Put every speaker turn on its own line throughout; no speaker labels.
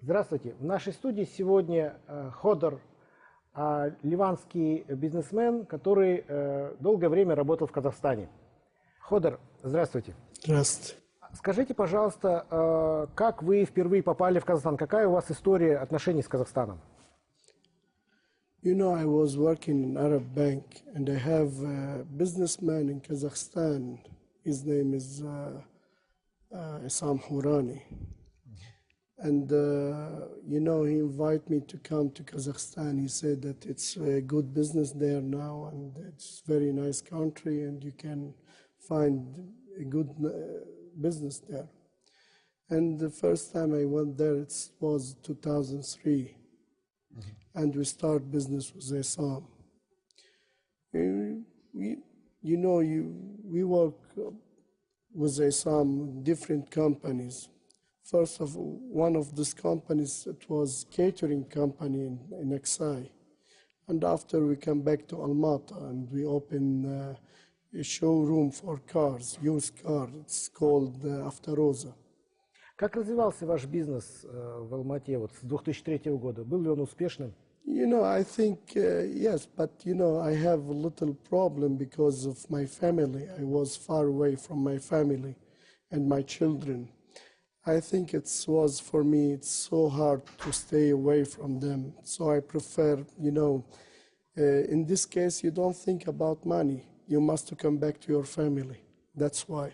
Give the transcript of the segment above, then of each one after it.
Здравствуйте. В нашей студии сегодня Ходр, ливанский бизнесмен, который долгое время работал в Казахстане. Ходр, здравствуйте.
Здравствуйте.
Скажите, пожалуйста, как вы впервые попали в Казахстан? Какая у вас история отношений с Казахстаном?
You know, I was working in Arab Bank, and I have a businessman in Kazakhstan. His name is Isam Hourani. And, you know, he invited me to come to Kazakhstan. He said that it's a good business there now, and it's a very nice country, and you can find a good business there. And the first time I went there, it was 2003. And we start business with Isam. We work with Isam different companies. First of one of these companies, it was catering company in Aksai. And after we come back to Almaty and we open a showroom for cars, used cars. It's called Aftaroza.
Как развивался ваш бизнес в Алмате вот с 2003 года? Был ли он успешным?
You know, I think yes, but you know, I have a little problem because of my family. I was far away from my family and my children. I think it was for me, it's so hard to stay away from them. So I prefer, you know, in this case, you don't think about money. You must come back to your family. That's why.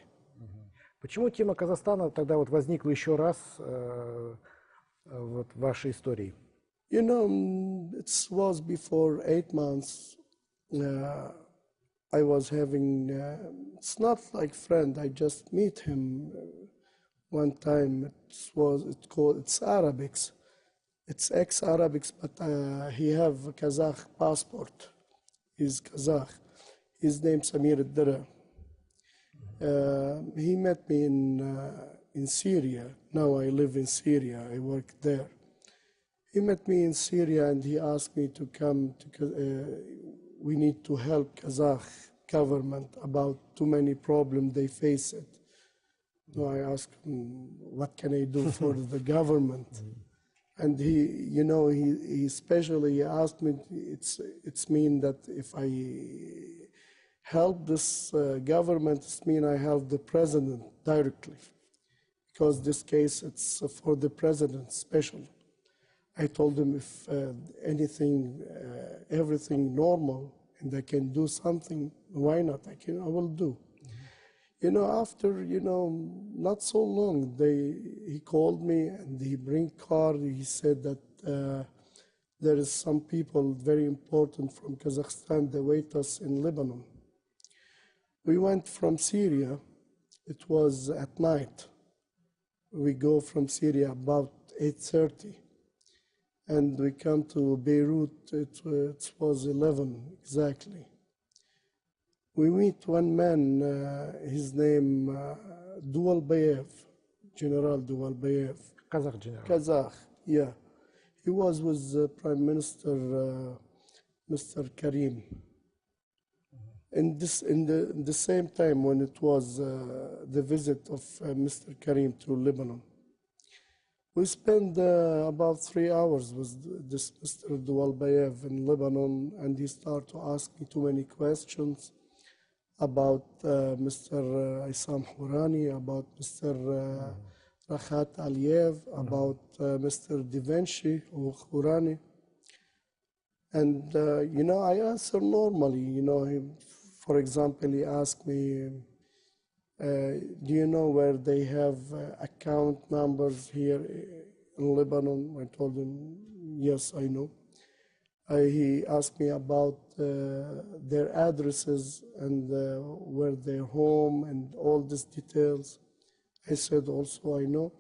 Почему тема Казахстана тогда вот возникла еще раз вот в вашей истории?
You know, it was before 8 months. I was having, it's not like friend, I just meet him one time. It's Arabics. It's ex-Arabics, but he have a Kazakh passport. He's Kazakh. His name's Samir Dara. He met me in Syria. Now I live in Syria. I work there. He met me in Syria and he asked me to come to. We need to help Kazakh government about too many problems they face it. So I asked him, what can I do for the government? And he, you know, he especially asked me. It's mean that if I help this government, it means I help the president directly, because this case it's for the president especially. I told him if anything, everything normal, and I can do something, why not? I will do. You know, after, you know, not so long, he called me and he bring car. He said that there is some people very important from Kazakhstan that wait us in Lebanon. We went from Syria. It was at night. We go from Syria about 8:30. And we come to Beirut, it was 11 exactly. We meet one man, his name Dualbayev, General Dualbayev.
Kazakh general.
Kazakh, yeah. He was with Prime Minister Mr. Karim. In the same time when it was the visit of Mr. Karim to Lebanon. We spent about 3 hours with this Mr. Dualbayev in Lebanon, and he started to ask me too many questions about Mr. Isam Hourani, about Mr. Rakhat Aliyev, about Mr. Divenshi or Hourani. And, you know, I answer normally. You know, for example, he asked me, do you know where they have account numbers here in Lebanon? I told him, yes, I know. He asked me about their addresses and where their home and all these details. I said also I know.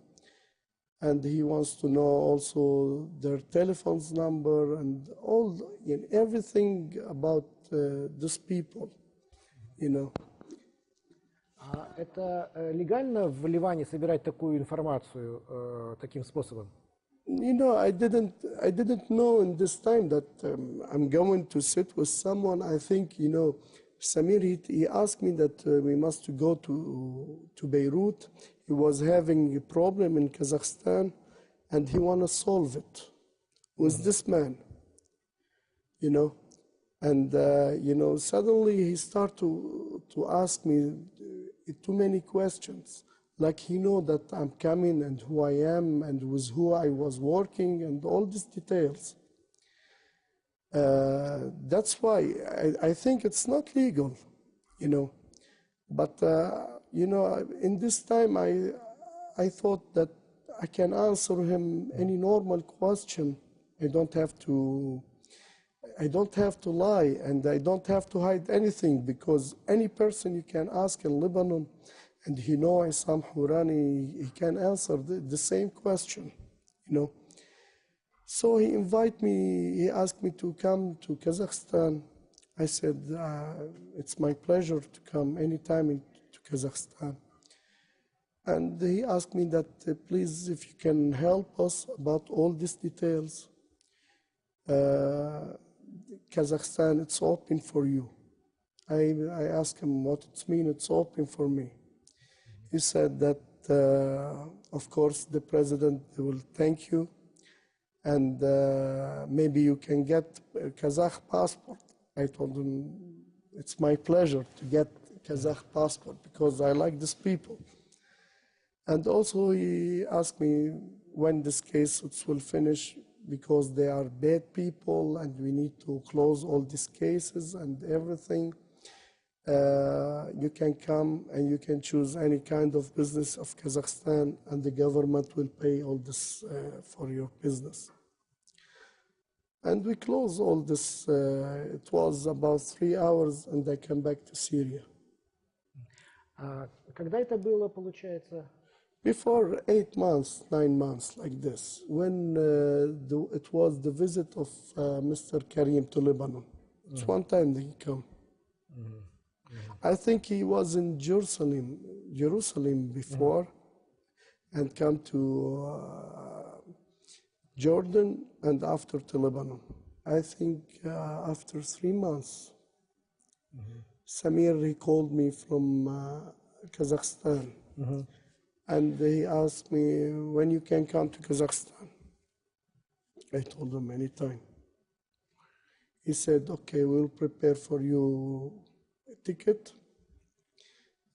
And he wants to know also their telephone's number and all, you know, everything about these people, you know.
Это легально в Ливане собирать такую информацию таким способом?
You know, I didn't know in this time that I'm going to sit with someone. I think, you know, Samir, he asked me that we must go to Beirut. He was having a problem in Kazakhstan, and he want to solve it with this man, you know. And, you know, suddenly he start to ask me too many questions. Like he know that I'm coming and who I am and with who I was working and all these details. That's why I think it's not legal, you know. But, you know, in this time I thought that I can answer him any normal question. I don't have to lie, and I don't have to hide anything, because any person you can ask in Lebanon, and he know Isam Hourani, he can answer the same question, you know. So he invited me, he asked me to come to Kazakhstan. I said, it's my pleasure to come anytime to Kazakhstan. And he asked me that, please, if you can help us about all these details, Kazakhstan, it's open for you. I asked him what it means, it's open for me. He said that, of course, the president will thank you, and maybe you can get a Kazakh passport. I told him, it's my pleasure to get Kazakh passport because I like these people. And also he asked me when this case will finish, because they are bad people and we need to close all these cases and everything. You can come and you can choose any kind of business of Kazakhstan, and the government will pay all this for your business. And we closed all this. It was about 3 hours, and I came back to Syria.
Когда это было, получается?
Before 8 months, 9 months, like this, when it was the visit of Mr. Karim to Lebanon. It's one time that he come. I think he was in Jerusalem before, and come to Jordan, and after to Lebanon. I think after 3 months, Samir, he called me from Kazakhstan. And he asked me, when you can come to Kazakhstan? I told him anytime. He said, okay, we'll prepare for you a ticket.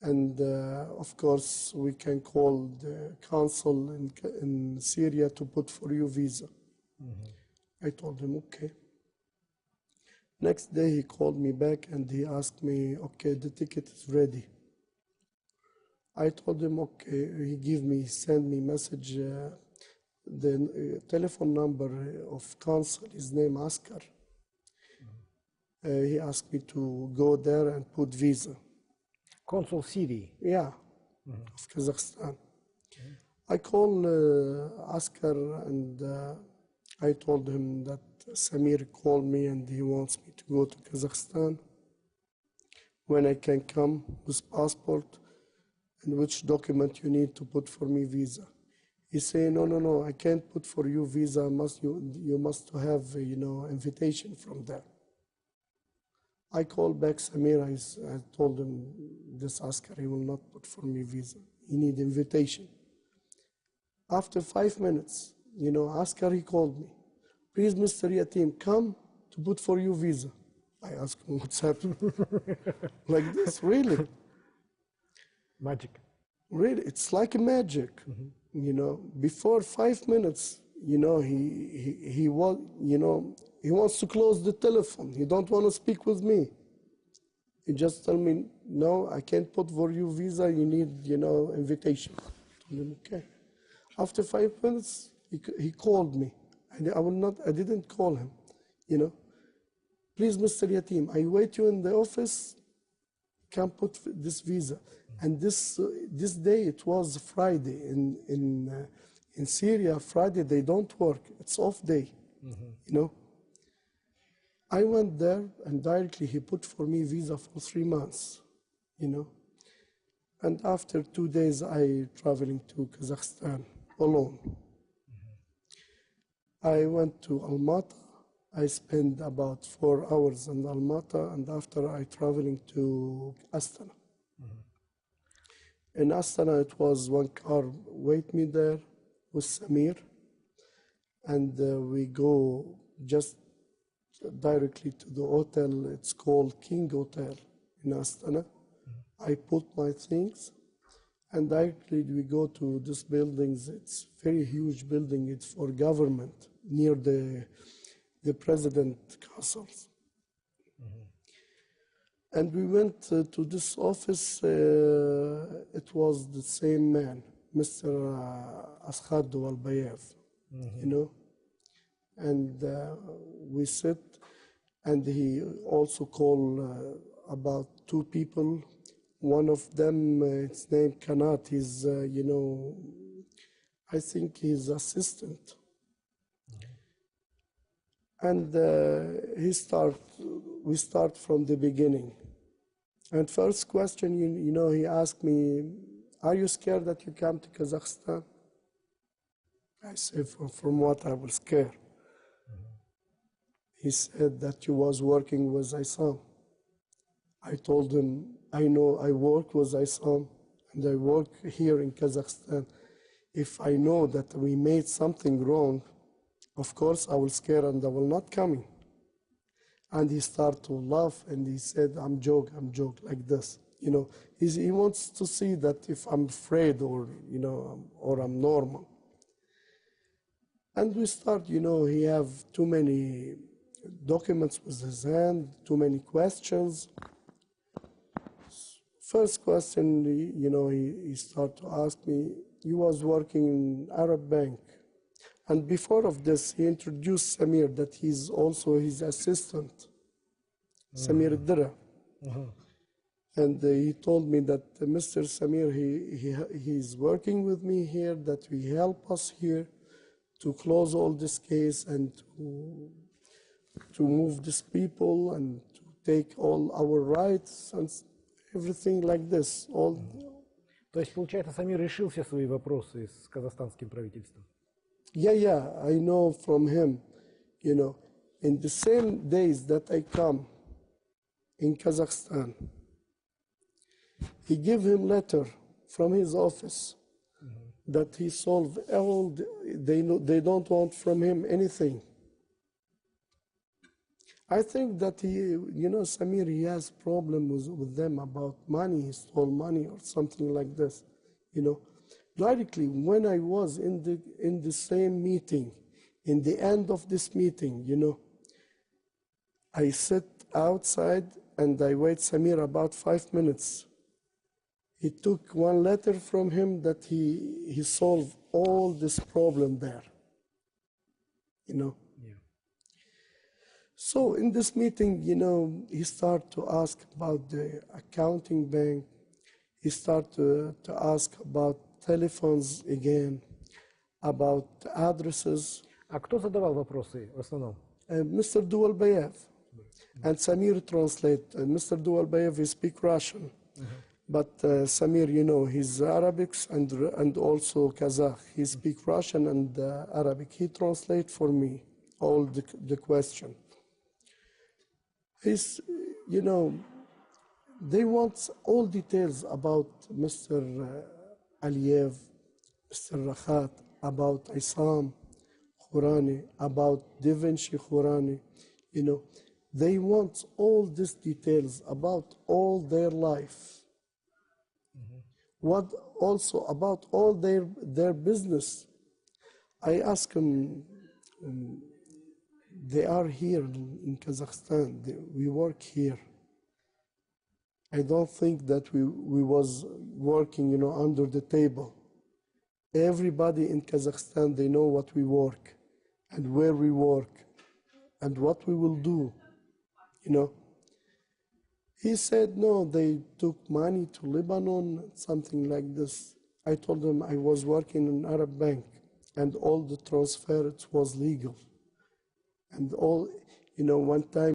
And of course, we can call the consul in Syria to put for you visa. I told him, okay. Next day, he called me back and he asked me, okay, the ticket is ready. I told him, okay. He sent me message, the telephone number of consul, his name Askar. He asked me to go there and put visa.
Consul Syria?
Yeah, of Kazakhstan. I called Askar, and I told him that Samir called me and he wants me to go to Kazakhstan. When I can come with passport, and which document you need to put for me visa. He said, no, I can't put for you visa. You must have invitation from there. I called back Samir. I told him, this Askar, he will not put for me visa. He need invitation. After 5 minutes, Askar, he called me. Please, Mr. Yatim, come to put for you visa. I asked him, what's happening? Like this, really?
Magic.
Really, it's like a magic. Before 5 minutes, he wants to close the telephone. He don't want to speak with me. He just told me, no, I can't put for you visa. You need, invitation. I told him, okay. After 5 minutes, he called me. I didn't call him, Please, Mr. Yatim, I wait you in the office. Can put this visa. And this day, it was Friday. In Syria, Friday, they don't work. It's off day, I went there, and directly he put for me visa for 3 months, And after 2 days, I traveling to Kazakhstan alone. I went to Almaty. I spent about 4 hours in Almaty, and after I traveling to Astana. In Astana, it was one car wait me there with Samir. and we go just directly to the hotel. It's called King Hotel in Astana. I put my things, and directly we go to this building. It's very huge building. It's for government near the president castles. And we went to this office. It was the same man, Mr. Ходр Al-Bayev, you know. And we sit, and he also called about two people. One of them, it's named Kanat. He's, you know, I think he's assistant. And we start from the beginning. And first question, you know, he asked me, are you scared that you come to Kazakhstan? I said, from what I was scared. He said that you was working with Isam. I told him, I know I work with Isam, and I work here in Kazakhstan. If I know that we made something wrong, of course I will scare and I will not come. And he started to laugh, and he said, I'm joke, like this. You know, he wants to see that if I'm afraid or, you know, or I'm normal. And we start, you know, he have too many documents with his hand, too many questions. First question, you know, he started to ask me, he was working in Arab Bank. And before of this, he introduced Samir, that he's also his assistant, Samir Dira. And he told me that Mr. Samir, he's working with me here, that we help us here to close all this case and to move these people and to take all our rights and everything like this.
То есть, получается, Самир решил все свои вопросы с казахстанским правительством?
Yeah, I know from him, you know, in the same days that I come in Kazakhstan, he gave him letter from his office that he solved all, they don't want from him anything. I think that he, you know, Samir, he has problems with them about money, he stole money or something like this, you know. Directly, when I was in the same meeting, in the end of this meeting, you know, I sit outside and I wait Samir about 5 minutes. He took one letter from him that he solved all this problem there, you know.
Yeah.
So in this meeting, you know, he started to ask about the accounting bank. He started to ask about telephones again, about addresses.
А кто задавал вопросы в основном?
Mr. Dualbayev and Samir translate. Mr. Dualbayev, he speak Russian, but Samir, you know, he's Arabic and also Kazakh. He speak Russian and Arabic. He translate for me all the question. He's, you know, they want all details about Mr. Aliyev, Mr. Rakhat, about Isam Khurani, about Da Vinci Khurani, you know. They want all these details about all their life. What also about all their business. I ask them, they are here in Kazakhstan, we work here. I don't think that we was working, you know, under the table. Everybody in Kazakhstan, they know what we work and where we work and what we will do, you know. He said, no, they took money to Lebanon, something like this. I told him I was working in Arab Bank and all the transfer, it was legal. And all, you know, one time